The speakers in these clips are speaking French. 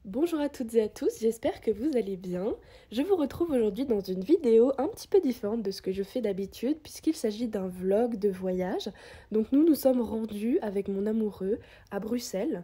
Bonjour à toutes et à tous, j'espère que vous allez bien. Je vous retrouve aujourd'hui dans une vidéo un petit peu différente de ce que je fais d'habitude puisqu'il s'agit d'un vlog de voyage. Donc nous nous sommes rendus avec mon amoureux à Bruxelles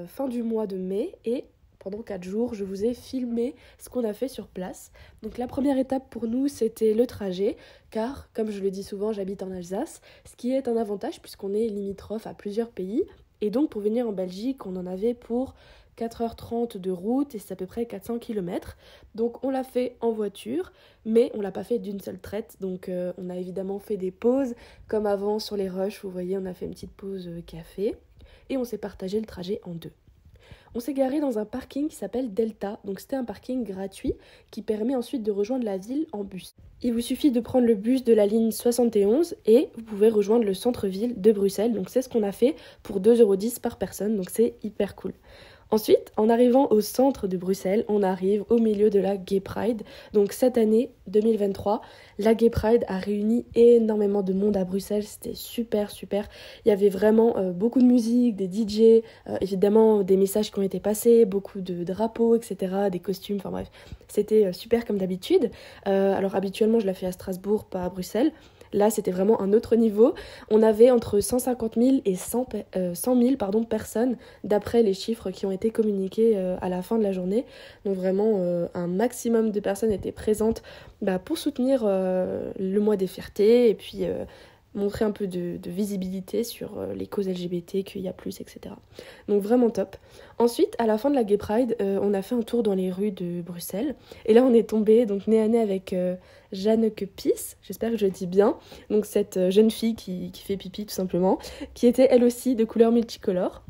fin du mois de mai et pendant 4 jours je vous ai filmé ce qu'on a fait sur place. Donc la première étape pour nous c'était le trajet car comme je le dis souvent j'habite en Alsace, ce qui est un avantage puisqu'on est limitrophe à plusieurs pays. Et donc pour venir en Belgique on en avait pour 4h30 de route et c'est à peu près 400 km. Donc on l'a fait en voiture, mais on l'a pas fait d'une seule traite. Donc on a évidemment fait des pauses, comme avant sur les rushs, vous voyez, on a fait une petite pause café et on s'est partagé le trajet en deux. On s'est garé dans un parking qui s'appelle Delta, donc c'était un parking gratuit qui permet ensuite de rejoindre la ville en bus. Il vous suffit de prendre le bus de la ligne 71 et vous pouvez rejoindre le centre-ville de Bruxelles, donc c'est ce qu'on a fait pour 2,10 € par personne, donc c'est hyper cool. Ensuite, en arrivant au centre de Bruxelles, on arrive au milieu de la Gay Pride. Donc cette année, 2023, la Gay Pride a réuni énormément de monde à Bruxelles. C'était super, super. Il y avait vraiment beaucoup de musique, des DJ, évidemment des messages qui ont été passés, beaucoup de drapeaux, etc., des costumes, enfin bref. C'était super comme d'habitude. Alors habituellement, je la fais à Strasbourg, pas à Bruxelles. Là, c'était vraiment un autre niveau. On avait entre 150 000 et 100 000 personnes, d'après les chiffres qui ont été communiqués à la fin de la journée. Donc vraiment, un maximum de personnes étaient présentes pour soutenir le mois des fiertés et puis montrer un peu de visibilité sur les causes LGBT, QIA+, etc. Donc vraiment top. Ensuite, à la fin de la Gay Pride, on a fait un tour dans les rues de Bruxelles. Et là, on est tombé donc nez à nez avec Jeanneke Pis, j'espère que je le dis bien. Donc cette jeune fille qui fait pipi tout simplement, qui était elle aussi de couleur multicolore.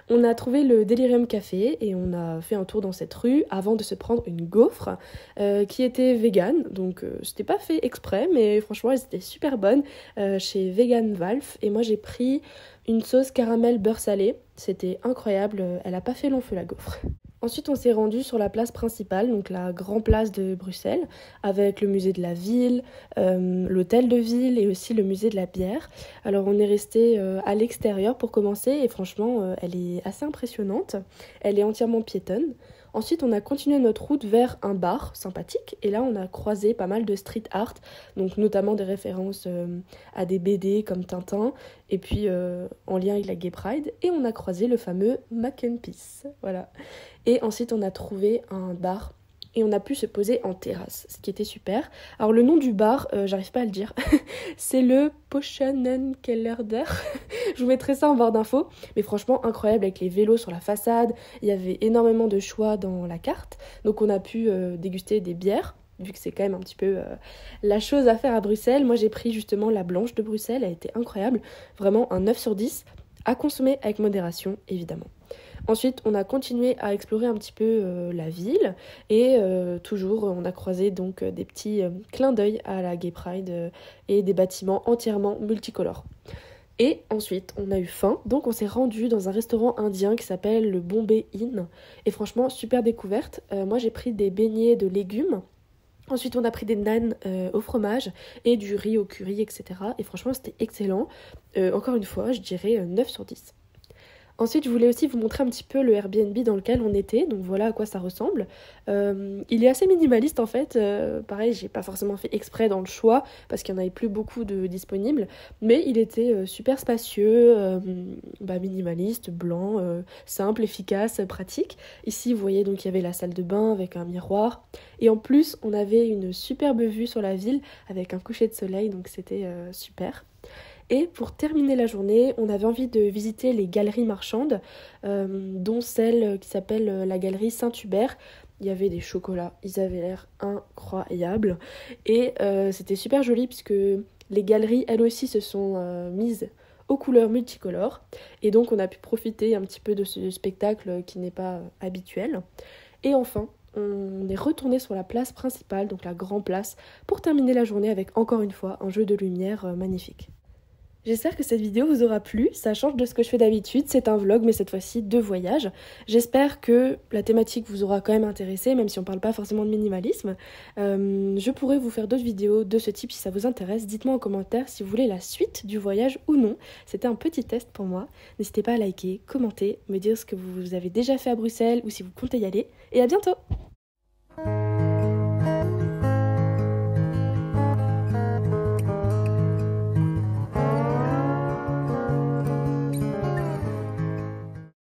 On a trouvé le Delirium Café et on a fait un tour dans cette rue avant de se prendre une gaufre qui était vegan. Donc c'était pas fait exprès, mais franchement elle était super bonne chez Vegan Valve. Et moi j'ai pris une sauce caramel beurre salé. C'était incroyable, elle a pas fait long feu la gaufre. Ensuite, on s'est rendu sur la place principale, donc la grande place de Bruxelles, avec le musée de la ville, l'hôtel de ville et aussi le musée de la bière. Alors, on est resté à l'extérieur pour commencer et franchement, elle est assez impressionnante. Elle est entièrement piétonne. Ensuite, on a continué notre route vers un bar sympathique et là, on a croisé pas mal de street art, donc notamment des références à des BD comme Tintin et puis en lien avec la Gay Pride. Et on a croisé le fameux Mac and Peace. Voilà. Et ensuite, on a trouvé un bar et on a pu se poser en terrasse, ce qui était super. Alors le nom du bar, j'arrive pas à le dire, c'est le Poschenenkellerder. Je vous mettrai ça en barre d'infos, mais franchement incroyable avec les vélos sur la façade. Il y avait énormément de choix dans la carte, donc on a pu déguster des bières. Vu que c'est quand même un petit peu la chose à faire à Bruxelles. Moi j'ai pris justement la blanche de Bruxelles, elle était incroyable. Vraiment un 9 sur 10, à consommer avec modération évidemment. Ensuite, on a continué à explorer un petit peu la ville et toujours on a croisé donc des petits clins d'œil à la Gay Pride et des bâtiments entièrement multicolores. Et ensuite, on a eu faim, donc on s'est rendu dans un restaurant indien qui s'appelle le Bombay Inn. Et franchement, super découverte. Moi, j'ai pris des beignets de légumes. Ensuite, on a pris des nanes au fromage et du riz au curry, etc. Et franchement, c'était excellent. Encore une fois, je dirais 9 sur 10. Ensuite, je voulais aussi vous montrer un petit peu le Airbnb dans lequel on était, donc voilà à quoi ça ressemble. Il est assez minimaliste en fait, pareil, j'ai pas forcément fait exprès dans le choix parce qu'il n'y en avait plus beaucoup de disponibles, mais il était super spacieux, minimaliste, blanc, simple, efficace, pratique. Ici, vous voyez donc il y avait la salle de bain avec un miroir, et en plus, on avait une superbe vue sur la ville avec un coucher de soleil, donc c'était super. Et pour terminer la journée, on avait envie de visiter les galeries marchandes, dont celle qui s'appelle la galerie Saint-Hubert. Il y avait des chocolats, ils avaient l'air incroyables. Et c'était super joli puisque les galeries, elles aussi, se sont mises aux couleurs multicolores. Et donc on a pu profiter un petit peu de ce spectacle qui n'est pas habituel. Et enfin, on est retourné sur la place principale, donc la grande place, pour terminer la journée avec encore une fois un jeu de lumière magnifique. J'espère que cette vidéo vous aura plu, ça change de ce que je fais d'habitude, c'est un vlog mais cette fois-ci de voyage. J'espère que la thématique vous aura quand même intéressé, même si on parle pas forcément de minimalisme. Je pourrais vous faire d'autres vidéos de ce type si ça vous intéresse, dites-moi en commentaire si vous voulez la suite du voyage ou non. C'était un petit test pour moi, n'hésitez pas à liker, commenter, me dire ce que vous avez déjà fait à Bruxelles ou si vous comptez y aller, et à bientôt!